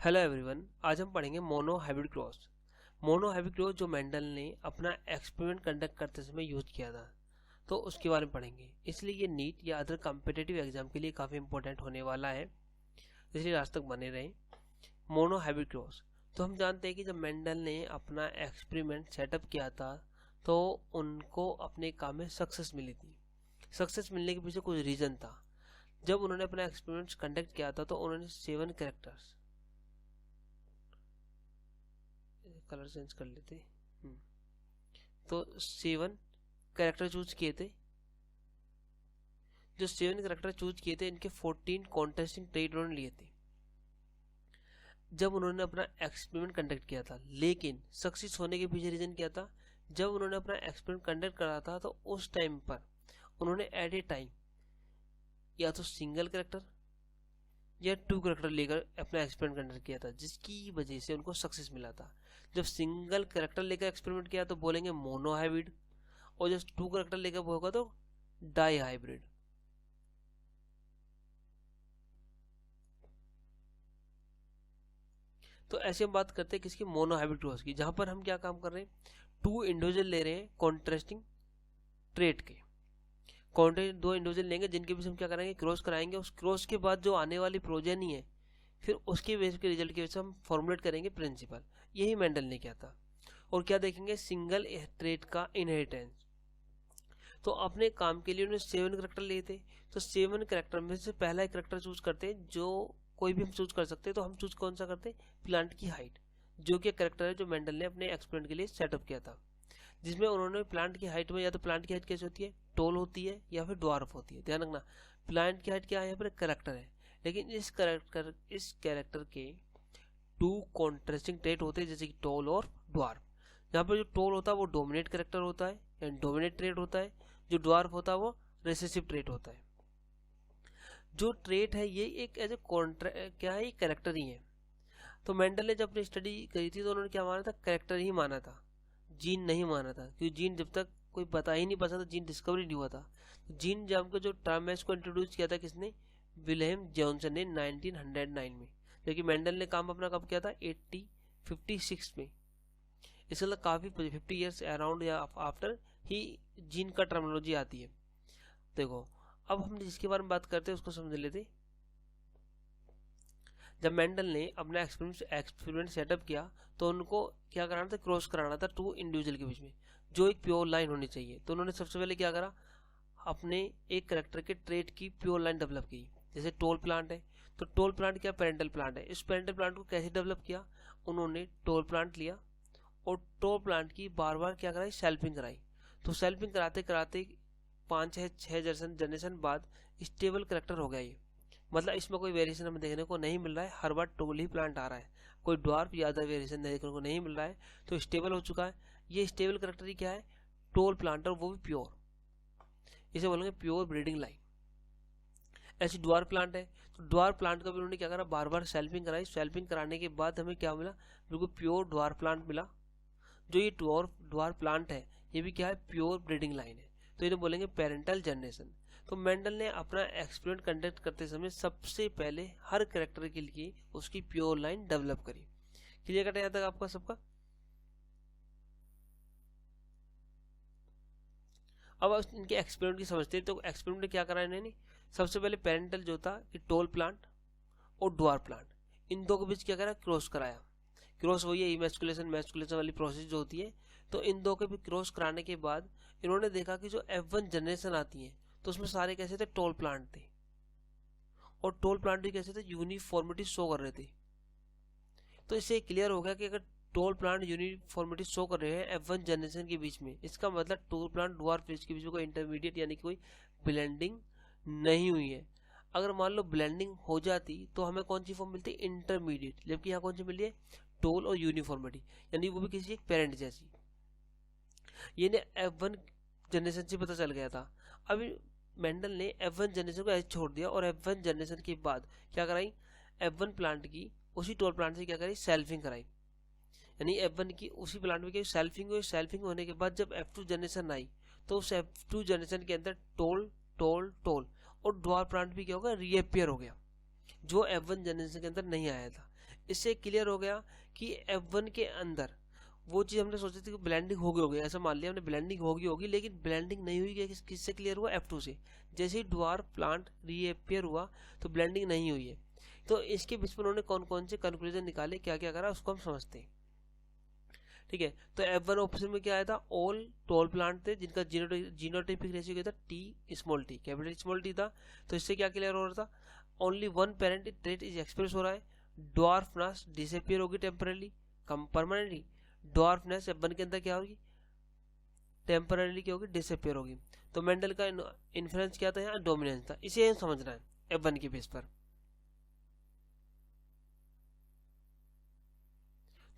Hello everyone, आज हम पढ़ेंगे mono hybrid cross. Mono hybrid cross जो मेंडल ने अपना एक्सपेरिमेंट कंडक्ट करते समय यूज किया था, तो उसके बारे में पढ़ेंगे। इसलिए ये नीट या अदर कॉम्पिटिटिव एग्जाम के लिए काफ़ी इंपॉर्टेंट होने वाला है, इसलिए आज तक बने रहें। मोनो हाइब्रिड क्रॉस, तो हम जानते हैं कि जब मेंडल ने अपना एक्सपेरिमेंट सेटअप किया था तो उनको अपने काम में सक्सेस मिली थी। सक्सेस मिलने के पीछे कुछ रीज़न था। जब उन्होंने अपना एक्सपेरिमेंट कंडक्ट किया था तो उन्होंने 7 कैरेक्टर्स, कलर चेंज कर लेते, तो 7 कैरेक्टर चूज किए थे। जो 7 कैरेक्टर चूज किए थे, इनके 14 कॉन्टेस्टिंग ट्रेड उन्होंने लिए थे जब उन्होंने अपना एक्सपेरिमेंट कंडक्ट किया था। लेकिन सक्सेस होने के पीछे रीजन क्या था? जब उन्होंने अपना एक्सपेरिमेंट कंडक्ट करा था तो उस टाइम पर उन्होंने एट ए टाइम या तो सिंगल कैरेक्टर या 2 कैरेक्टर लेकर अपना एक्सपेरिमेंट कंडक्ट किया था, जिसकी वजह से उनको सक्सेस मिला था। जब सिंगल कैरेक्टर लेकर एक्सपेरिमेंट किया तो बोलेंगे मोनो हाइब्रिड, और जब 2 कैरेक्टर लेकर होगा तो डाई हाइब्रिड। तो ऐसे हम बात करते हैं किसकी? मोनो हाइब्रिड क्रॉस की, जहां पर हम क्या काम कर रहे हैं? 2 इंडिविजुअल ले रहे हैं कॉन्ट्रास्टिंग ट्रेट के। कॉन्ट्रास्ट 2 इंडिविजुअल लेंगे जिनके बीच हम क्या करेंगे? क्रॉस कराएंगे। उस क्रॉस के बाद जो आने वाली प्रोजेनी है, फिर उसके बेस के रिजल्ट के वजह से हम फॉर्मुलेट करेंगे प्रिंसिपल। यही मेंडल ने किया था। और क्या देखेंगे? सिंगल ट्रेट का इनहेरिटेंस। तो अपने काम के लिए उन्होंने 7 करेक्टर लिए थे। तो 7 करेक्टर में से पहला करेक्टर चूज करते हैं, जो कोई भी हम चूज कर सकते हैं। तो हम चूज कौन सा करते हैं? प्लांट की हाइट, जो कि करेक्टर है जो मेंडल ने अपने एक्सपेरिमेंट के लिए सेटअप किया था, जिसमें उन्होंने प्लांट की हाइट में, या तो प्लांट की हाइट कैसे होती है? टोल होती है या फिर ड्वार्फ होती है। ध्यान रखना, प्लांट की हाइट क्या है? यहाँ पर करेक्टर है, लेकिन इस कैरेक्टर के 2 कॉन्ट्रास्टिंग ट्रेट होते हैं, जैसे कि टोल और ड्वार्फ। यहाँ पर जो टोल होता है वो डोमिनेट कैरेक्टर होता है, यानी डोमिनेट ट्रेट होता है। जो ड्वार्फ होता है वो रिसेसिव ट्रेट होता है। जो ट्रेट है ये एक एज ए क्या है? ये कैरेक्टर ही है। तो मेंडल ने जब अपनी स्टडी करी थी तो उन्होंने क्या माना था? कैरेक्टर ही माना था, जीन नहीं माना था, क्योंकि जीन जब तक कोई बता ही नहीं पाता था, जीन डिस्कवरी नहीं हुआ था। तो जीन जाम का जो टर्म है इसको इंट्रोड्यूस किया था किसने? विलेम जॉनसन ने 1909 में। लेकिन मेंडल ने काम अपना कब किया था? 56 में। इसके मतलब काफी 50 ईयर्स अराउंड या आफ्टर ही जीन का टर्मिनोलॉजी आती है। देखो, अब हम जिसके बारे में बात करते हैं उसको समझ लेते। जब मेंडल ने अपना एक्सपेरिमेंट सेटअप किया तो उनको क्या कराना था? क्रॉस कराना था 2 इंडिविजुअल के बीच में, जो एक प्योर लाइन होनी चाहिए। तो उन्होंने सबसे पहले क्या करा? अपने एक करेक्टर के ट्रेट की प्योर लाइन डेवलप की। जैसे टोल प्लांट है, तो टोल प्लांट क्या? पेरेंटल प्लांट है। इस पेरेंटल प्लांट को कैसे डेवलप किया? उन्होंने टोल प्लांट लिया और टोल प्लांट की बार बार क्या कराई? सेल्फिंग कराई। तो सेल्फिंग कराते कराते 5-6 जनरेशन बाद स्टेबल करेक्टर हो गया ये। मतलब इसमें कोई वेरिएशन हमें देखने को नहीं मिल रहा है, हर बार टोल ही प्लांट आ रहा है, कोई ड्वार्फ या अदर वेरिएशन देखने को नहीं मिल रहा है। तो स्टेबल हो चुका है। ये स्टेबल करेक्टर ही क्या है? टोल प्लांट, और वो भी प्योर। इसे बोलेंगे प्योर ब्रीडिंग लाइन। ऐसी ड्वार्फ प्लांट है, तो ड्वार्फ प्लांट का भी उन्होंने क्या करा? बार बार सेल्फिंग कराई। सेल्फिंग कराने के बाद हमें क्या मिला? बिल्कुल प्योर ड्वार्फ प्लांट मिला। जो ये ड्वार्फ प्लांट है ये भी क्या है? प्योर ब्रीडिंग लाइन है। तो इन्हें बोलेंगे पेरेंटल जनरेशन। तो मेंडल ने अपना एक्सपेरिमेंट कंडक्ट करते समय सबसे पहले हर कैरेक्टर के लिए उसकी प्योर लाइन डेवलप करी। क्लियर कटा यहाँ तक आपका सबका? अब इनके एक्सपेरिमेंट की समझते हैं। तो एक्सपेरिमेंट में क्या करा इन्होंने? सबसे पहले पेरेंटल जो था कि टोल प्लांट और ड्वार्फ प्लांट, इन दो के बीच क्या करा? क्रॉस कराया। क्रॉस वही है इमेस्कुलेशन वाली प्रोसेस जो होती है। तो इन दो के भी क्रॉस कराने के बाद इन्होंने देखा कि जो F1 जनरेशन आती है तो उसमें सारे कैसे थे? टोल प्लांट थे। और टोल प्लांट भी कैसे थे? यूनिफॉर्मिटी शो कर रहे थे। तो इससे क्लियर हो गया कि अगर टोल प्लांट यूनिफॉर्मिटी शो कर रहे हैं F1 जनरेशन के बीच में, इसका मतलब टोल प्लांट ड्वार्फ के बीच में कोई इंटरमीडिएट यानी कि कोई ब्लेंडिंग नहीं हुई है। अगर मान लो ब्लेंडिंग हो जाती तो हमें कौन सी फॉर्म मिलती? इंटरमीडिएट। जबकि यहाँ कौन सी मिली है? टोल और यूनिफॉर्मिटी, यानी वो भी किसी एक पेरेंट जैसी। ये ने F1 जनरेशन से पता चल गया था। अभी मेंडल ने F1 जनरेशन को ऐसे छोड़ दिया और F1 जनरेशन के बाद क्या कराई? F1 प्लांट की उसी टोल प्लांट से क्या कराई? सेल्फिंग कराई। यानी F1 की उसी प्लांट में क्या सेल्फिंग हुई। सेल्फिंग होने के बाद जब F2 जनरेशन आई तो उस F2 जनरेशन के अंदर टोल टोल टोल और ड्वार्फ प्लांट भी क्या होगा? रीअपियर हो गया, जो F1 जनरेशन के अंदर नहीं आया था। इससे क्लियर हो गया कि F1 के अंदर वो चीज हमने सोची थी कि ब्लेंडिंग होगी ऐसा मान लिया हमने, ब्लेंडिंग होगी लेकिन ब्लेंडिंग नहीं हुई। किससे क्लियर हुआ? F2 से। जैसे ही ड्वार्फ प्लांट रीअपियर हुआ तो ब्लेंडिंग नहीं हुई है। तो इसके बीच में उन्होंने कौन कौन से कंक्लूजन निकाले, क्या क्या करा, उसको हम समझते हैं। ठीक है, तो F1 ऑप्शन में क्या आया था? ऑल टॉल प्लांट थे जिनका जीनोटाइपिक रेशियो क्या था? T small T, capital small T था। तो इससे क्या क्लियर हो रहा था? Only one parent trait is express हो रहा है। ड्वार्फनेस डिसअपियर होगी टेम्परली, कम परमानेंटली। ड्वार्फनेस F1 के अंदर क्या होगी? टेम्परली क्या होगी? डिसअपियर होगी। तो मेंडल का इन्फ्लुएंस क्या था यहाँ? डोमिनेंस था। इसे समझना है F1 के बेस पर।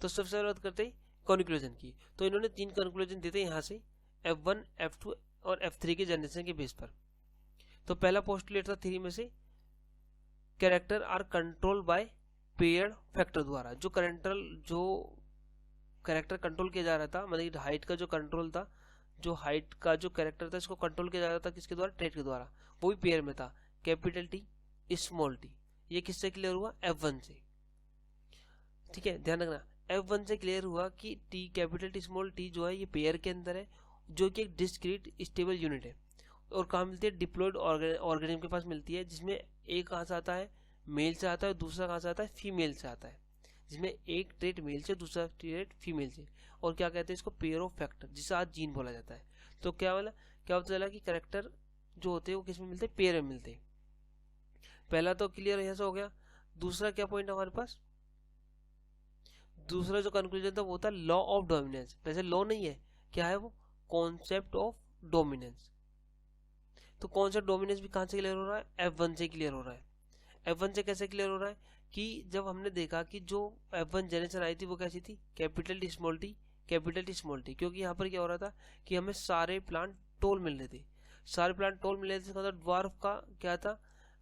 तो सबसे पहले बात करते हैं कंक्लूजन की। तो इन्होंने 3 कंक्लूजन देते हैं यहाँ से F1, F2 और F3 के जनरेशन के बेस पर। तो पहला पोस्टुलेट था 3 में से, character are control by paired factor द्वारा। जो कैरेक्टर कंट्रोल किया जा रहा था, मतलब हाइट का जो कंट्रोल था, जो हाइट का जो कैरेक्टर था इसको कंट्रोल किया जा रहा था किसके द्वारा? ट्रेट के द्वारा। वो भी पेयर में था, कैपिटल टी स्मॉल टी। ये किससे क्लियर हुआ? F1 से। ठीक है, ध्यान रखना F1 से क्लियर हुआ कि T capital T small T जो है ये पेयर के अंदर है, जो कि एक डिस्क्रीट स्टेबल यूनिट है। और कहाँ मिलती है? डिप्लॉयड ऑर्गेनिज्म के पास मिलती है, जिसमें एक कहाँ से आता है? मेल से आता है, दूसरा कहाँ से आता है? फीमेल से आता है। जिसमें एक ट्रेट मेल से, दूसरा ट्रेट फीमेल से। और क्या कहते हैं इसको? पेयर ऑफ फैक्टर, जिसे आज जीन बोला जाता है। तो क्या पता चला कि कैरेक्टर जो होते हैं वो किस में मिलते हैं? पेयर में मिलते हैं। पहला तो क्लियर ऐसा हो गया। दूसरा क्या पॉइंट हमारे पास? दूसरा जो कंक्लूजन था वो था लॉ ऑफ डोमिनेंस। वैसे लॉ नहीं है, क्या है वो? Concept of dominance. तो कॉन्सेप्ट डोमिनेंस भी कहां से क्लियर हो रहा है? F1 से क्लियर हो रहा है। F1 से कैसे क्लियर हो रहा है? कि जब हमने देखा कि जो F1 जनरेशन आई थी वो कैसी थी? Capital T small T, capital T small T. क्योंकि यहाँ पर क्या हो रहा था कि हमें सारे प्लांट टोल मिल रहे थे। सारे प्लांट टोल मिल रहे थे, मतलब ड्वार्फ का क्या था?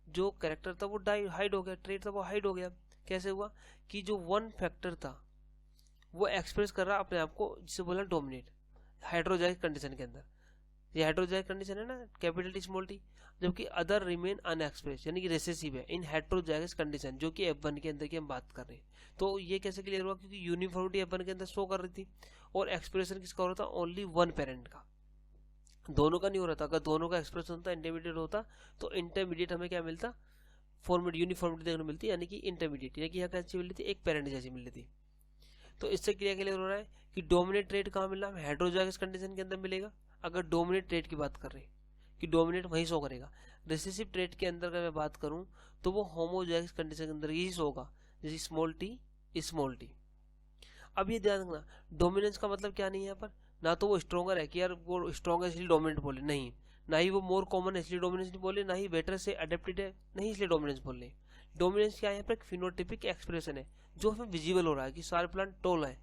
जो कैरेक्टर था वो हाइड हो गया, ट्रेट था वो हाइड हो गया। कैसे हुआ? कि जो वन फैक्टर था वो एक्सप्रेस कर रहा अपने आप को, जिसे बोला डोमिनेट, हाइड्रोजाइज कंडीशन के अंदर। ये हाइड्रोजाइज कंडीशन है ना, कैपिटल टी स्मॉल टी। जबकि अदर रिमेन अनएक्सप्रेस, यानी कि रिसेसिव है इन हेट्रोजाइगस कंडीशन, जो कि F1 के अंदर की हम बात कर रहे हैं। तो ये कैसे क्लियर हुआ? क्योंकि यूनिफॉर्मिटी F1 के अंदर शो कर रही थी, और एक्सप्रेशन किसका हो रहा था? ओनली वन पेरेंट का, दोनों का नहीं हो रहा था। अगर दोनों का एक्सप्रेशन होता, इंटरमीडिएट होता, तो इंटरमीडिएट हमें क्या मिलता? फॉर्मेट यूनिफॉर्मिटी देखने मिलती, यानी कि इंटरमीडिएट, यानी कि यहाँ कैसी मिल रही थी? एक पेरेंट जैसी मिल रही थी। तो इससे क्लियर हो रहा है कि डोमिनेट ट्रेट कहाँ मिलना? हेट्रोजाइगस कंडीशन के अंदर मिलेगा। अगर डोमिनेट ट्रेट की बात कर रहे हैं कि डोमिनेट वहीं शो करेगा। रिसेसिव ट्रेट के अंदर अगर मैं बात करूं तो वो होमोजाइगस कंडीशन के अंदर यही शो होगा, जैसे स्मॉल टी स्मॉल टी। अब ये ध्यान रखना, डोमिनेंस का मतलब क्या नहीं है यहाँ पर? ना तो वो स्ट्रॉन्गर है कि यार वो स्ट्रॉन्ग है इसलिए डोमिनेंट बोले, नहीं। ना ही वो मोर कॉमन है इसलिए डोमिनेंस नहीं बोले, ना ही बेटर से अडेप्टेड है नहीं इसलिए डोमिनेंस बोल रहे। डोमिनेंस क्या है? यहाँ पर एक फिनोटिपिक एक्सप्रेशन है, जो हमें विजिबल हो रहा है कि सारे प्लांट टोल है।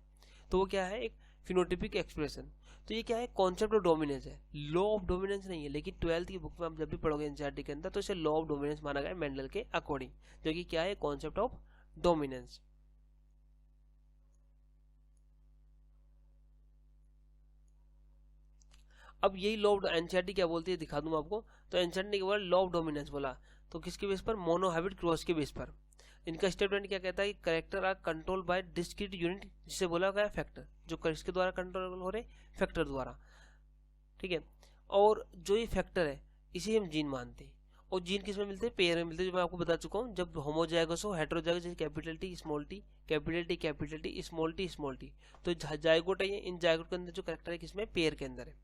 तो वो क्या है? एक फिनोटिपिक एक्सप्रेशन। तो ये क्या है? कॉन्सेप्ट ऑफ डोमिनेंस है, लॉ ऑफ डोमिनेंस नहीं है। लेकिन 12th की बुक में आप जब भी पढ़ोगे एनसीईआरटी के अंदर, तो इसे लॉ ऑफ डोमिनेंस माना गया मेंडल के अकॉर्डिंग, जो कि क्या है? Concept of dominance. अब यही लॉ ऑफ एनसीईआरटी क्या बोलती है दिखा दूं आपको। तो एनसीईआरटी ने केवल लॉ ऑफ डोमिनेंस बोला, तो किसके बेस पर? मोनोहैबिट क्रॉस के बेस पर। इनका स्टेटमेंट क्या कहता है कि character are control by discrete unit, जिसे बोला गया फैक्टर, जो किसके द्वारा कंट्रोल हो रहे? फैक्टर द्वारा। ठीक है, और जो ये फैक्टर है इसे हम जीन मानते हैं। और जीन किसमें मिलते हैं? पेयर में मिलते हैं, जो मैं आपको बता चुका हूँ। जब होमोजाइगस हो, हेट्रोजाइगस, जैसे capital T small T, capital T small T small T. तो जाइगोट है ये, इन जाइगोट के अंदर जो कैरेक्टर है किसमें? पेयर के अंदर है।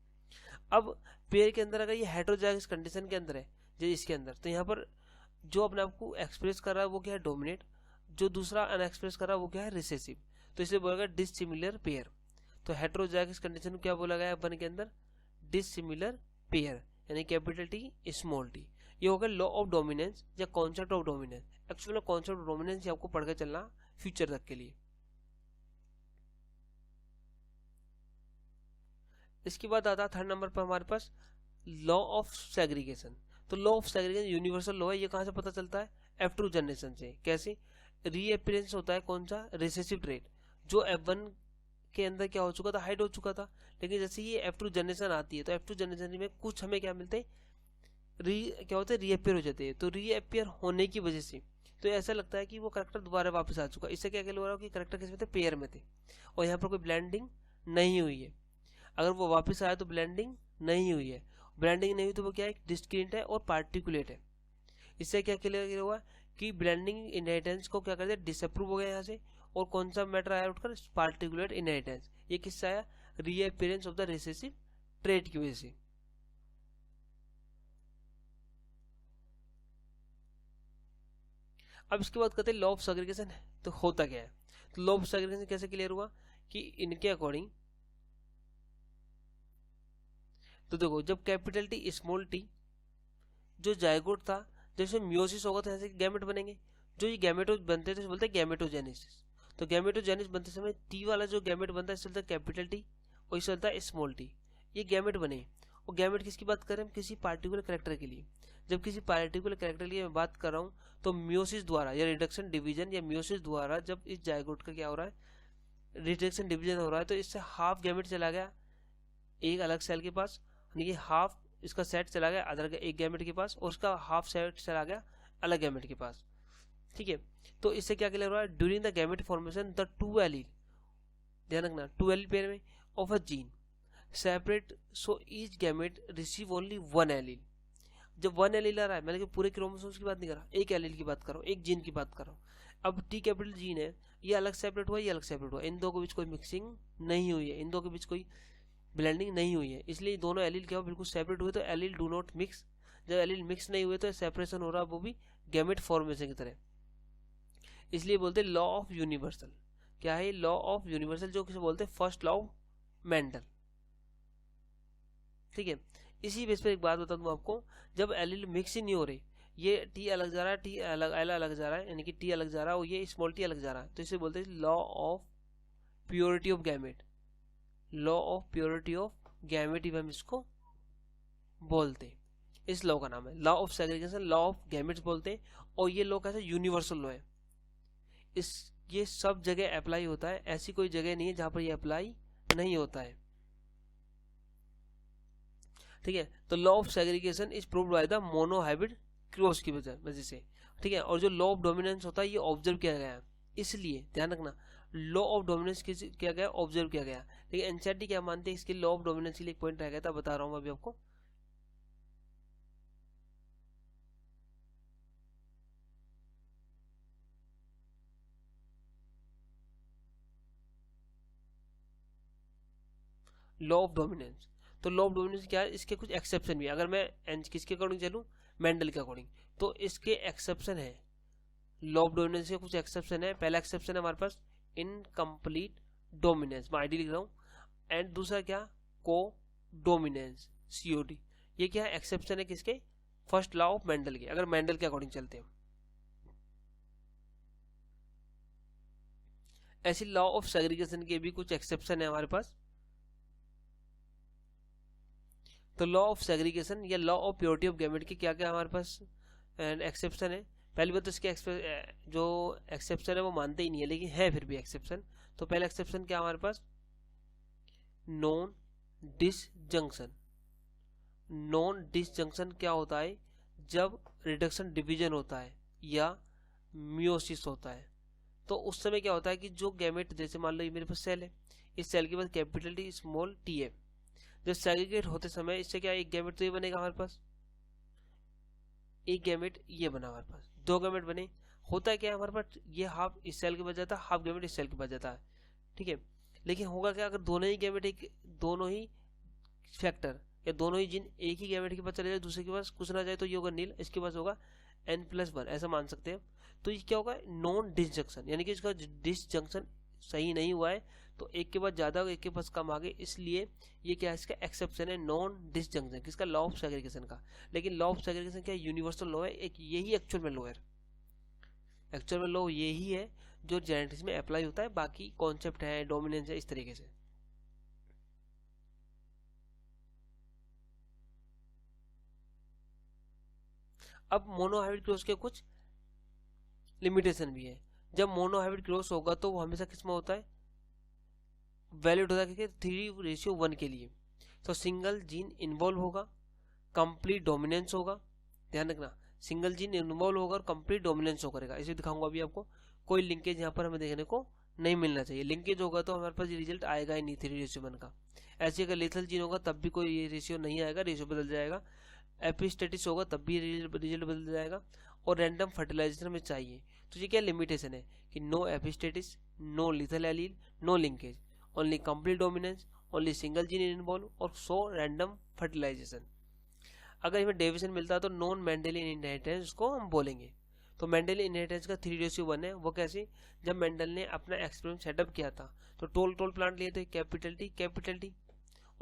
अब पेयर के अंदर अगर ये हेट्रोजाइगस कंडीशन के अंदर है, जैसे इसके अंदर, तो यहाँ पर जो अपने आप को एक्सप्रेस कर रहा है वो क्या है? डोमिनेट। जो दूसरा अनएक्सप्रेस कर रहा है वो क्या है? रिसेसिव। तो इसे बोला गया डिसिमिलर पेयर। तो हेट्रोजाइगस कंडीशन को क्या बोला गया F1 के अंदर? डिसिमिलर पेयर, यानी कैपिटल टी स्मॉल टी। ये होगा लॉ ऑफ डोमिनेंस या concept of dominance. Actually concept of dominance आपको पढ़ के चलना फ्यूचर तक के लिए। इसके बाद आता है थर्ड नंबर पर हमारे पास लॉ ऑफ सेग्रीगेशन। तो law of segregation universal law है। ये कहां से पता चलता है? F2 जनरेशन से। कैसे? रीअपियरेंस होता है कौन सा? रिसेसिव ट्रेट, जो F1 के अंदर क्या हो चुका था? हाइड हो चुका था। लेकिन जैसे ये F2 जनरेशन आती है तो F2 जनरेशन में कुछ हमें क्या मिलते हैं? क्या होते हैं? रीअपियर हो जाते हैं। तो रीअपियर होने की वजह से तो ऐसा लगता है कि वो करेक्टर दोबारा वापस आ चुका। इससे क्या हो रहा है कि करेक्टर किस में थे, पेयर में थे, और यहाँ पर कोई ब्लेंडिंग नहीं हुई है। अगर वो वापस आया तो ब्लेंडिंग नहीं हुई है, ब्लेंडिंग नहीं हुई तो वो क्या है, डिस्क्रीट है और पार्टिकुलेट है। इससे क्या क्लियर हुआ कि ब्लेंडिंग इनहेरिटेंस को क्या कर दिया, डिसअप्रूव हो गया यहाँ से, और कौन सा मैटर आया उठकर, पार्टिकुलेट इनहेरिटेंस। ये किससे आया, रीअपीयरेंस ऑफ द रिसेसिव ट्रेट की वजह से। अब इसके बाद कहते हैं लॉ ऑफ सेग्रीगेशन। तो होता क्या है, तो लॉ ऑफ सेग्रीगेशन कैसे क्लियर हुआ कि इनके अकॉर्डिंग, तो देखो जब कैपिटल टी स्मॉल टी जो जायगोट था, जैसे म्योसिस होगा तो ऐसे गैमेट बनेंगे। जो ये गैमेटो बनते हैं तो बोलते हैं गैमेटोजेनेसिस। तो गैमेटोजेनेसिस बनते समय टी वाला जो गैमेट बनता है इसे चलता है कैपिटल टी, और इसे चलता है स्मॉल टी। ये गैमेट बने, और गैमेट किसकी बात कर रहे हैं, किसी पार्टिकुलर कैरेक्टर के लिए। जब किसी पार्टिकुलर कैरेक्टर के लिए मैं बात कर रहा हूँ, तो म्योसिस द्वारा या रिडक्शन डिवीजन या म्योसिस द्वारा जब इस जायगोट का क्या हो रहा है, रिडक्शन डिवीजन हो रहा है, तो इससे हाफ गैमेट चला गया एक अलग सेल के पास, यानी कि हाफ इसका सेट चला गया अदर एक गैमेट के पास, और उसका हाफ सेट चला गया अलग गैमेट के पास। ठीक है, तो इससे क्या क्लियर हो रहा है, during the gamete formation the two allele, ध्यान रखना, टू एलील पेयर में of a gene separate, so each gamete receive only one allele. जब वन एलील आ रहा है, मैंने पूरे क्रोमोसोम्स की बात नहीं कर रहा, एक एलील की बात कर रहा हूँ, एक जीन की बात कर रहा हूँ। अब टी कैपिटल जीन है, ये अलग सेपरेट हुआ, ये अलग सेपरेट हुआ, इन दो के बीच कोई मिक्सिंग नहीं हुई है, इन दो के बीच कोई ब्लेंडिंग नहीं हुई है, इसलिए दोनों एलील क्या हो, बिल्कुल सेपरेट हुए, तो एलील डू नॉट मिक्स। जब एलील मिक्स नहीं हुए तो सेपरेशन हो रहा है, वो भी गैमेट फॉर्मेशन की तरह। इसलिए बोलते हैं लॉ ऑफ यूनिवर्सल। क्या है लॉ ऑफ यूनिवर्सल, जो किसे बोलते हैं फर्स्ट लॉ ऑफ मेंडल। ठीक है, इसी बेस पर एक बात बता दूं आपको, जब एलील मिक्स ही नहीं हो रही, ये टी अलग जा रहा है, टी अलग एल अलग जा रहा है, यानी कि टी अलग जा रहा है और ये स्मॉल टी अलग जा रहा है, तो इसे बोलते हैं law of purity of gamete. Law of purity of gamete ही हम इसको बोलते हैं। इस लॉ का नाम है law of segregation, law of gametes बोलते हैं। और ये लॉ कैसे, यूनिवर्सल लॉ है, इस ये सब जगह अप्लाई होता है, ऐसी कोई जगह नहीं है जहां पर ये अप्लाई नहीं होता है। ठीक है, तो law of segregation is proved by the monohybrid cross की वजह से। ठीक है, और जो लॉ ऑफ डोमिनेंस होता है ये ऑब्जर्व किया गया है, इसलिए ध्यान रखना, लॉ ऑफ डोमिनेंस किया गया, ऑब्जर्व किया गया। ठीक है, एनसीईआरटी क्या मानते हैं, इसके लॉ ऑफ डोमिनेंस के लिए एक पॉइंट रह गया था, बता रहा हूँ अभी आपको। लॉ ऑफ डोमिनेंस, तो लॉ ऑफ डोमिनेंस क्या है, इसके कुछ एक्सेप्शन भी है। अगर मैं किसके अकॉर्डिंग चलूं, मेंडल के अकॉर्डिंग, तो इसके एक्सेप्शन है। लॉ ऑफ डोमिनेंस के कुछ एक्सेप्शन है। पहला एक्सेप्शन है हमारे पास इनकम्प्लीट डोमिनेंस, मैं आईडी लिख रहा हूँ, एंड दूसरा क्या, को डोमिनेंस, सीओडी। ये क्या है, एक्सेप्शन है किसके, फर्स्ट लॉ ऑफ मेंडल के, अगर मेंडल के अकॉर्डिंग चलते हैं। ऐसी लॉ ऑफ सेग्रीगेशन के भी कुछ एक्सेप्शन है हमारे पास। तो लॉ ऑफ सेग्रीगेशन या law of purity of gamete के क्या क्या हमारे पास एक्सेप्शन है। पहली बात तो इसके जो एक्सेप्शन है वो मानते ही नहीं है, लेकिन है फिर भी एक्सेप्शन। तो पहला एक्सेप्शन क्या हमारे पास, नॉन डिसजंक्शन। नॉन डिसजंक्शन क्या होता है, जब रिडक्शन डिवीजन होता है या मियोसिस होता है, तो उस समय क्या होता है कि जो गैमेट, जैसे मान लो ये मेरे पास सेल है, इस सेल के पास कैपिटल टी स्मॉल टी है, जब सेग्रीगेट होते समय इससे क्या, एक गैमेट तो ये बनेगा हमारे पास, एक गैमेट ये बना हमारे पास, दो गैमेट बने। होता है क्या हमारे पास, ये हाफ इस सेल के पास जाता है, हाफ गैमेट इस सेल के पास जाता है। ठीक है, लेकिन होगा क्या, अगर दोनों ही गैमेट एक, दोनों ही फैक्टर या दोनों ही जिन एक ही गैमेट के पास चले जाए, दूसरे के पास कुछ ना जाए, तो ये होगा नील, इसके पास होगा n+1, ऐसा मान सकते हैं। तो ये क्या होगा, नॉन डिसजंक्शन, यानी कि इसका डिसजंक्शन सही नहीं हुआ है, तो एक के पास ज्यादा एक के पास कम आ गए, इसलिए ये क्या है, इसका एक्सेप्शन है नॉन डिसजंक्शन, किसका, लॉ ऑफ सेग्रीगेशन का। लेकिन लॉ ऑफ सेग्रीगेशन क्या, यूनिवर्सल लॉ है, एक यही एक्चुअल में लॉ है, एक्चुअल में लॉ यही है जो जेनेटिक्स में अप्लाई होता है, बाकी कॉन्सेप्ट है, डोमिनेंस है, इस तरीके से। अब मोनोहाइब्रिड क्रॉस के कुछ लिमिटेशन भी है। जब मोनोहाइब्रिड क्रॉस होगा तो वो हमेशा किसमें होता है, वैलिड होता है, 3:1 के लिए। तो सिंगल जीन इन्वॉल्व होगा, कंप्लीट डोमिनेंस होगा, ध्यान रखना, सिंगल जीन इन्वॉल्व होगा और कंप्लीट डोमिनेंस शो करेगा। इसे दिखाऊंगा अभी आपको। कोई लिंकेज यहाँ पर हमें देखने को नहीं मिलना चाहिए। लिंकेज होगा तो हमारे पास ये रिजल्ट आएगा ही नहीं 3:1 का। ऐसे अगर लेथल जीन होगा तब भी कोई ये रेशियो नहीं आएगा, रेशियो बदल जाएगा। एपिस्टेटिस होगा तब भी रिजल्ट बदल जाएगा। और रैंडम फर्टिलाइजेशन हमें चाहिए। तो ये क्या लिमिटेशन है कि no epistasis, no lethal allele, no linkage, only complete dominance, only single gene involve और सो रैंडम फर्टिलाइजेशन। अगर हमें डेविएशन मिलता है तो नॉन मेंडेलियन इनहेरिटेंस को हम बोलेंगे। तो मेंडेलियन इनहेरिटेंस का 3:1 है। वो कैसे? जब मेंडल ने अपना एक्सपेरिमेंट सेटअप किया था तो टोल प्लांट लिए थे, कैपिटल टी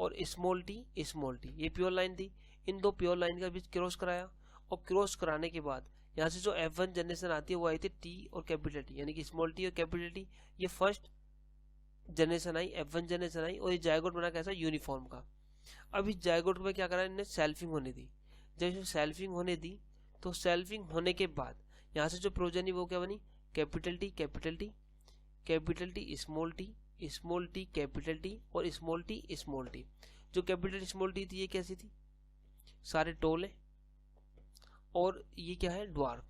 और स्मॉल टी, ये प्योर लाइन थी। इन दो प्योर लाइन का बीच क्रॉस कराया और क्रॉस कराने के बाद यहाँ से जो F1 जनरेशन आती है वो आई थी टी और कैपिटल टी, यानी कि स्मॉल टी और कैपिटल टी। ये फर्स्ट जनरेशन आई, F1 जनरेशन आई और ये जायगोट बना कैसा? यूनिफॉर्म का। अब इस जायगोट में क्या करा इन्हें? सेल्फिंग होने दी। जब इसमें सेल्फिंग होने दी तो सेल्फिंग होने के बाद यहाँ से जो प्रोजनी वो क्या बनी? Capital T, small T, capital T और स्मॉल टी। जो कैपिटल स्मॉल टी थी ये कैसी थी? सारे टोल है और ये क्या है? ड्वार्फ।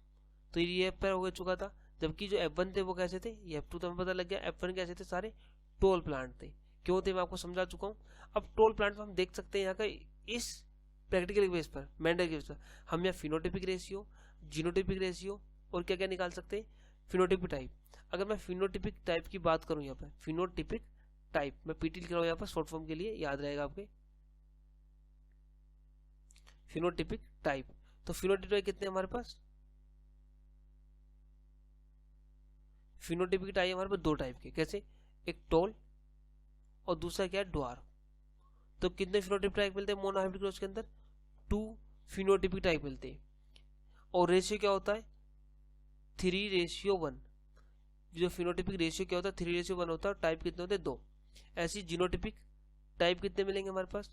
तो ये पर हो चुका था। जबकि जो F1 थे वो कैसे थे? ये F2 तो हमें पता लग गया। F1 कैसे थे? सारे टोल प्लांट थे। क्यों थे मैं आपको समझा चुका हूँ। अब टोल प्लांट में हम देख सकते हैं यहाँ का इस प्रैक्टिकल बेस पर, मेंडल के बेस पर हम यहाँ फिनोटिपिक रेशियो, जीनोटिपिक रेशियो और क्या क्या निकाल सकते हैं? Phenotypic type. अगर मैं फिनोटिपिक टाइप की बात करूँ यहाँ पर, फिनोटिपिक टाइप, मैं पीटी लिख रहा हूँ यहाँ पर शॉर्ट फॉर्म के लिए, याद रहेगा आपके। Phenotypic type. तो फिनोटिपिक टाइप कितने हमारे पास? फिनोटिपिक टाइप हमारे पास दो टाइप के। कैसे? एक टोल और दूसरा क्या है? ड्वार्फ। तो कितने फिनोटिपिक टाइप मिलते हैं मोनोहाइब्रिड क्रॉस के अंदर? 2 फिनोटिपिक टाइप मिलते हैं। और रेशियो क्या होता है? 3:1। जो फिनोटिपिक रेशियो क्या होता है? 3:1 होता है। टाइप कितने होते हैं? 2। ऐसी जीनोटिपिक टाइप कितने मिलेंगे हमारे पास?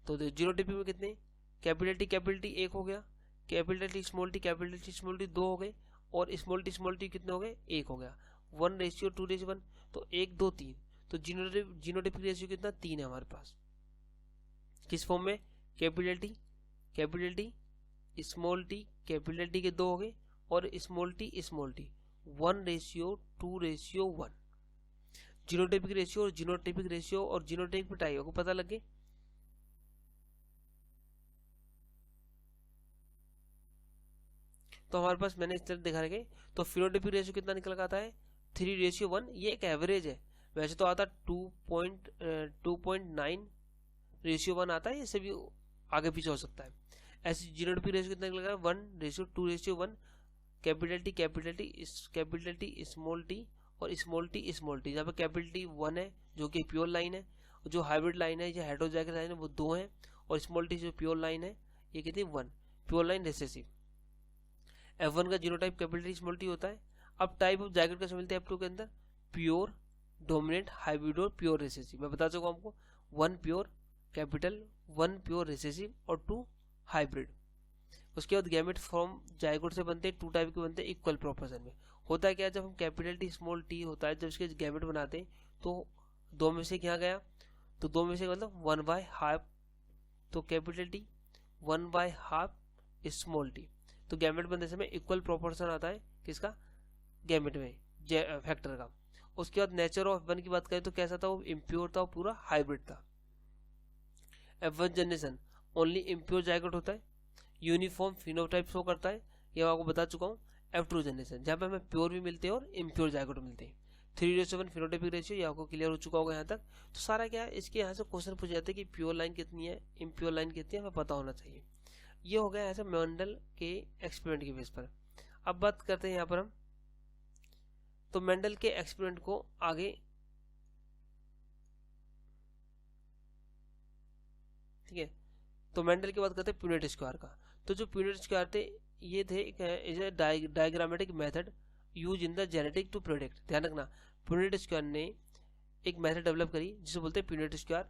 तो जीनोटिपिक में कितने? कैपिटल टी 1 हो गया, कैपिटल टी स्मॉल टी 2 हो गए और स्मॉल टी कितने हो गए? 1 हो गया। 1:2:1। तो 1 2 3। तो जीनोटिपिक रेशियो कितना? 3 है हमारे पास। किस फॉर्म में? Capital T small T, capital T के 2 हो गए और स्मॉल टी 1:2:1। जीनोटिपिक रेशियो और जीनोटिपिक टाइप को पता लगे। तो हमारे पास मैंने इस तरह दिखा रखे। तो फिनोटिपिक रेशियो कितना निकल कर आता है? 3:1। ये एक एवरेज है। वैसे तो आता 2.9:1 आता है, इससे भी आगे पीछे हो सकता है। ऐसी जीनोटिपिक रेशियो कितना निकल 1:2:1। कैपिटल टी स्मॉल टी और स्मॉल टी। जहाँ पे कैपिटल टी 1 है जो कि प्योर लाइन है, और जो हाइब्रिड लाइन है, जो हेटेरोजाइगस लाइन है वो 2 है, और स्मॉल टी जो प्योर लाइन है ये कितनी? 1। Pure line recessive. F1 का genotype capital T small T होता है। अब टाइप ऑफ जायगोट कैसे मिलते हैं F2 के अंदर? प्योर, डोमिनेंट, हाइब्रिड और प्योर रिसेसिव। मैं बता चुका हूं आपको, 1 प्योर कैपिटल, 1 प्योर रिसेसिव और 2 हाइब्रिड। उसके बाद गैमेट फ्रॉम जायगोट से बनते हैं, 2 टाइप के बनते हैं इक्वल प्रोपोर्शन में। होता है क्या? जब हम कैपिटल टी स्मॉल टी होता है, जब इसके गैमेट बनाते हैं तो 2 में से क्या गया? तो 2 में से मतलब 1/2। तो कैपिटल टी 1/2 स्मॉल टी। तो गैमेट बनने समय इक्वल प्रोपोर्शन आता है किसका? गैमेट में फैक्टर का। उसके बाद नेचर ऑफ F1 की बात करें तो कैसा था? वो इम्प्योर था, वो पूरा हाइब्रिड था। F1 generation only impure zygote होता है, यूनिफॉर्म फिनोटाइप शो करता है, ये मैं आपको बता चुका हूँ। F2 जनरेशन जहाँ पे हमें प्योर भी मिलते हैं और इम्प्योर जायगोट मिलते हैं। 3:1 फिनोटाइपिक रेशियो, ये आपको क्लियर हो चुका होगा यहाँ तक। तो सारा क्या है, इसके यहाँ से क्वेश्चन पूछ जाते हैं कि प्योर लाइन कितनी है, इम्प्योर लाइन कितनी है, हमें पता होना चाहिए। ये हो गया ऐसे मेंडल के एक्सपेरिमेंट के बेस पर। अब बात करते हैं यहाँ पर हम, तो मेंडल के एक्सपेरिमेंट को आगे, ठीक है। तो मेंडल की बात करते हैं प्यूनेट स्क्वायर का। तो जो प्यूनेट स्क्वायर थे ये थे diagrammatic method use in the genetic to predict. ध्यान रखना, प्यूनेट स्क्वायर ने एक मेथड डेवलप करी जिसे बोलते हैं प्यूनेट स्क्वायर।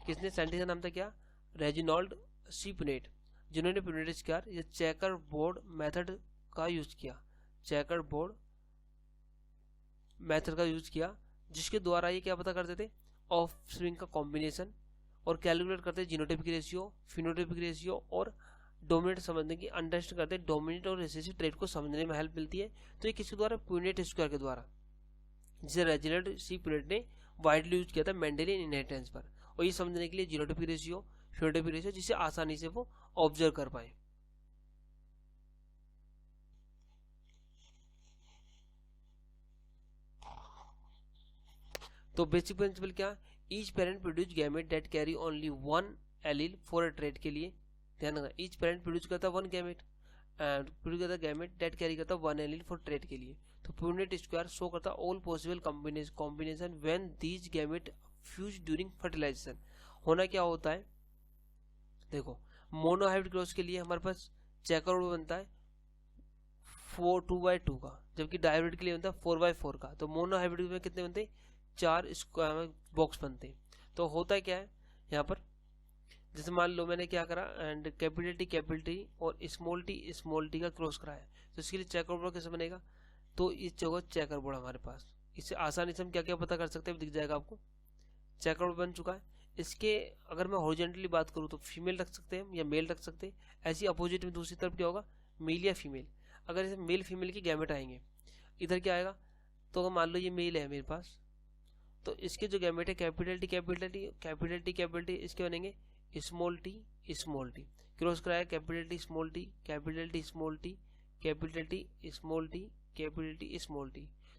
किसने? साइंटिस्ट का नाम था क्या? रेजिनॉल्ड सी प्यूनेट, जिन्होंने प्यूनेट स्क्वायर या चेकर बोर्ड मेथड का यूज किया। चेकर बोर्ड मेथड का यूज किया, जिसके द्वारा ये क्या पता करते थे? ऑफ स्प्रिंग का कॉम्बिनेशन, और कैलकुलेट करते हैं जीनोटाइपिक रेशियो, फिनोटाइपिक रेशियो और डोमिनेट समझने की, अंडरस्टैंड करते हैं डोमिनेट और रिसेसिव ट्रेट को समझने में हेल्प मिलती है। तो ये किसके द्वारा, पुनेट स्क्वायर के द्वारा, जिसे रेजिनाल्ड सी पुनेट ने वाइडली यूज किया था मेंडेलियन इनहेरिटेंस पर, और ये समझने के लिए जीनोटाइपिक रेशियो, फिनोटाइपिक रेशियो, जिसे आसानी से वो ऑब्जर्व कर पाए। तो बेसिक प्रिंसिपल क्या, each parent produce gamete that carry only one allele for a trait के लिए ध्यान रखना, ईच पेरेंट प्रोड्यूस करता है वन गैमेट, प्रोड्यूस करता है गैमेट दैट कैरी करता है वन एलील फॉर ट्रेट के लिए। तो पुनेट स्क्वायर शो करता है all possible combination when these gamete fuse during fertilization. होना क्या होता है, देखो मोनोहाइब्रिड क्रॉस के लिए हमारे पास चेकरबोर्ड बनता है 2x2 का, जबकि डायहाइब्रिड के लिए बनता है 4x4 का। तो मोनोहाइब्रिड में कितने बनते हैं, 4 बॉक्स बनते हैं। तो होता है क्या है यहाँ पर, जैसे मान लो मैंने क्या करा, एंड कैपिटल टी और स्मॉल टी का क्रॉस कराया, तो इसके लिए चेकरबोर्ड कैसे बनेगा, तो इस जगह चेकरबोर्ड हमारे पास, इससे आसानी से हम क्या क्या पता कर सकते हैं, दिख जाएगा आपको, चेकरबोर्ड बन चुका है। इसके अगर मैं हॉरिजॉन्टली बात करूँ तो फीमेल रख सकते हैं या मेल रख सकते हैं, ऐसी अपोजिट में दूसरी तरफ क्या होगा, मेल या फीमेल। अगर इसे मेल फीमेल के गैमेट आएंगे, इधर क्या आएगा, तो मान लो ये मेल है मेरे पास, तो इसके जो गैमेट है कैपिटल टी इसके बनेंगे स्मॉल टी क्रॉस कराया कैपिटल टी स्मॉल टी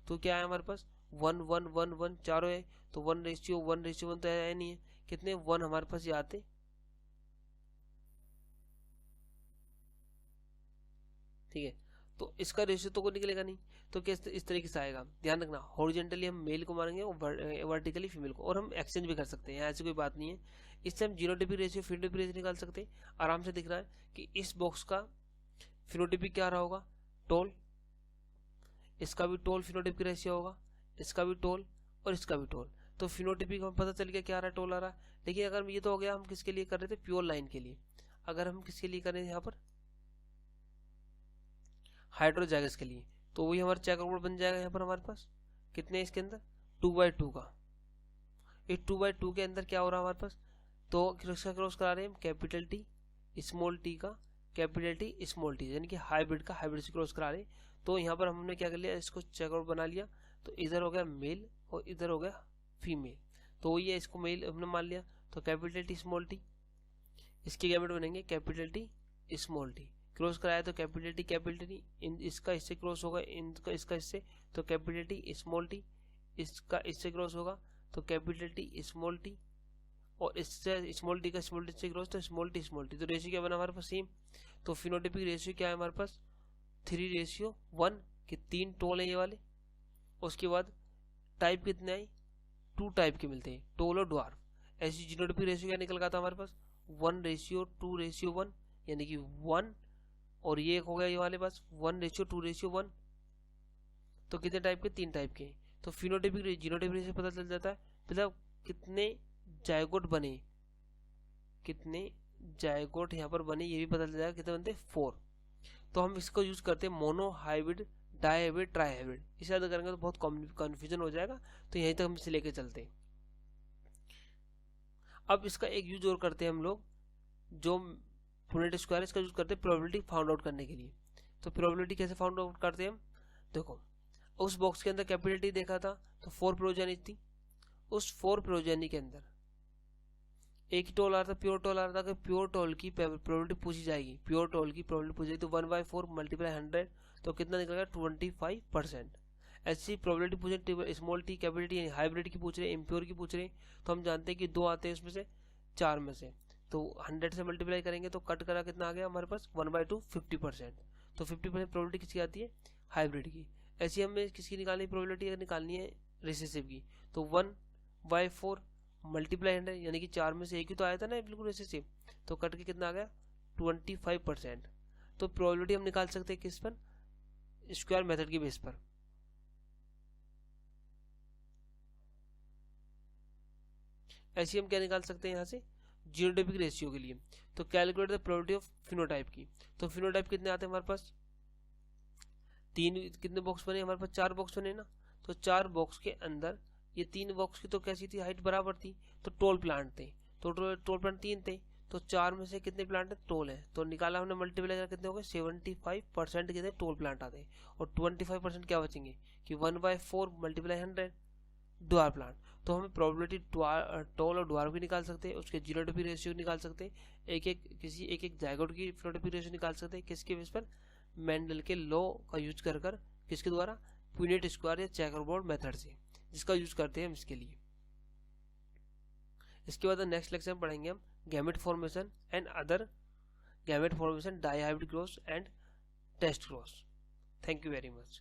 तो क्या है हमारे पास 1 1 1 1 चारों है, तो 1:1 तो है नहीं है, कितने 1 हमारे पास ये आते, ठीक है। तो इसका रेशियो तो कोई निकलेगा नहीं, तो कैसे इस तरीके से आएगा, ध्यान रखना। हॉरिजॉन्टली हम मेल को मारेंगे और वर्टिकली फीमेल को, और हम एक्सचेंज भी कर सकते हैं, ऐसी कोई बात नहीं है। इससे हम जीनोटाइपिक रेशियो फिनोटाइपिक रेशियो निकाल सकते हैं। आराम से दिख रहा है कि इस बॉक्स का फिनोटाइपिक क्या रहा होगा, टोल, इसका भी टोल फिनोटाइपिक रेशियो होगा, इसका भी टोल और इसका भी टोल। तो फिनोटाइपिक हमें पता चल गया क्या आ रहा है, टोल आ रहा है। लेकिन अगर ये तो हो गया हम किसके लिए कर रहे थे, प्योर लाइन के लिए। अगर हम किसके लिए कर रहे हैं यहाँ पर, हाइड्रोजाइगस के लिए, तो वही हमारा चेकरबोर्ड बन जाएगा। यहाँ पर हमारे पास कितने इसके अंदर 2x2 का, इस 2x2 के अंदर क्या हो रहा है हमारे पास, तो क्रॉस करा रहे हैं हम कैपिटल टी स्मॉल टी का कैपिटल टी स्मॉल टी, यानी कि हाइब्रिड का हाइब्रिड से क्रॉस करा रहे हैं। तो यहाँ पर हमने क्या कर लिया, इसको चेकआउट बना लिया, तो इधर हो गया मेल और इधर हो गया फीमेल, तो वही है, इसको मेल हमने मान लिया। तो कैपिटल टी स्मॉल टी, इसके गैमेट बनेंगे capital T small T, cross कराया तो कैपिटल टी इसका इससे क्रॉस होगा, इनका इसका इससे, तो कैपिटल टी स्मॉल टी, इसका इससे क्रॉस होगा तो कैपिटल टी स्मॉल टी, और इससे स्मॉल टी का स्मॉल टी से क्रॉस तो स्मॉल टी, तो रेशियो क्या बना हमारे पास सेम। तो फिनोटाइपिक रेशियो क्या है हमारे पास 3:1 कि 3 टोल है ये वाले। उसके बाद टाइप कितने आई, 2 टाइप के मिलते हैं, टोल और ड्वार्फ। ऐसी जीनोटाइपिक रेशियो क्या निकल गया था हमारे पास 1:2:1, यानी कि 1, और ये एक हो गया ये वाले पास 1:2:1। तो कितने टाइप के, 3 टाइप के। तो फिनोटाइपिक जीनोटाइपिक रेशियो पता चल जाता है, मतलब कितने जायगोट बने, कितने जायगोट यहाँ पर बने ये भी पता चल जाएगा, कितने बनते 4। तो हम इसको यूज करते हैं monohybrid, dihybrid, trihybrid. इसे याद करेंगे तो बहुत कन्फ्यूजन हो जाएगा, तो यहीं तक हम इसे लेके चलते हैं। अब इसका एक यूज और करते हैं हम लोग, जो पुनेट स्क्वायर इसका यूज करते हैं प्रोबेबिलिटी फाउंड आउट करने के लिए। तो प्रोबेबिलिटी कैसे फाउंड आउट करते हैं हम, देखो उस बॉक्स के अंदर कैपिटल टी देखा था तो 4 प्रोजेनी थी, उस 4 प्रोजेनी के अंदर एक ही टोल आ रहा था, प्योर टोल आ रहा था। कि प्योर टोल की प्रोबेबिलिटी पूछी जाएगी, प्योर टोल की प्रोबेबिलिटी पूछी जाएगी, तो 1/4 × 100 तो कितना निकलेगा 25%। ऐसी प्रोबेबिलिटी पूछ रहे small T capital T, hybrid की पूछ रहे, इम्प्योर की पूछ रहे, तो हम जानते हैं कि 2 आते हैं उसमें से 4 में से, तो 100 से मल्टीप्लाई करेंगे तो कट करा कितना आ गया हमारे पास 1/2 50%। तो 50% प्रोबेबिलिटी किसकी आती है, हाइब्रिड की। ऐसी हमें किसकी निकालनी प्रोबेबिलिटी, निकालनी है रिसेसिव की, तो 1/4 मल्टीप्लाई 100, यानी कि 4 में से एक ही तो आया था ना बिल्कुल रिसेसिव, तो कट के कितना आ गया 25%। तो प्रोबेबिलिटी हम निकाल सकते हैं किस पर, स्क्वायर मेथड की बेस पर। ऐसी हम क्या निकाल सकते हैं यहाँ से, जीनोटाइपिक रेशियो के लिए। तो calculate the probability of phenotype की, तो फिनोटाइप कितने आते हैं हमारे पास, 3 कितने बॉक्स बने हमारे पास, 4 बॉक्स बने ना। तो 4 बॉक्स के अंदर ये 3 बॉक्स की तो कैसी थी, हाइट बराबर थी, तो टोल प्लांट थे, तो टोल प्लांट 3 थे, तो 4 में से कितने प्लांट है, टोल है, तो निकाला हमने मल्टीप्लाई करा कितने हो गए 75% कितने टोल प्लांट आते हैं, और 25% क्या बचेंगे कि 1/4 मल्टीप्लाई 100 ड्वार प्लांट। तो हमें प्रोबेबिलिटी टोल और ड्वार्फ की निकाल सकते हैं, उसके जीनोटाइपिक रेशियो निकाल सकते हैं, एक एक जायगोट की फिनोटाइपिक रेशियो निकाल सकते हैं, किसके बेस पर, मेंडल के लॉ का यूज कर किसके द्वारा, पुनेट स्क्वायर या चेकरबोर्ड मेथड से, जिसका यूज करते हैं हम इसके लिए। इसके बाद नेक्स्ट लेक्चर में पढ़ेंगे हम gamete formation and other gamete formation, dihybrid cross and test cross. Thank you very much.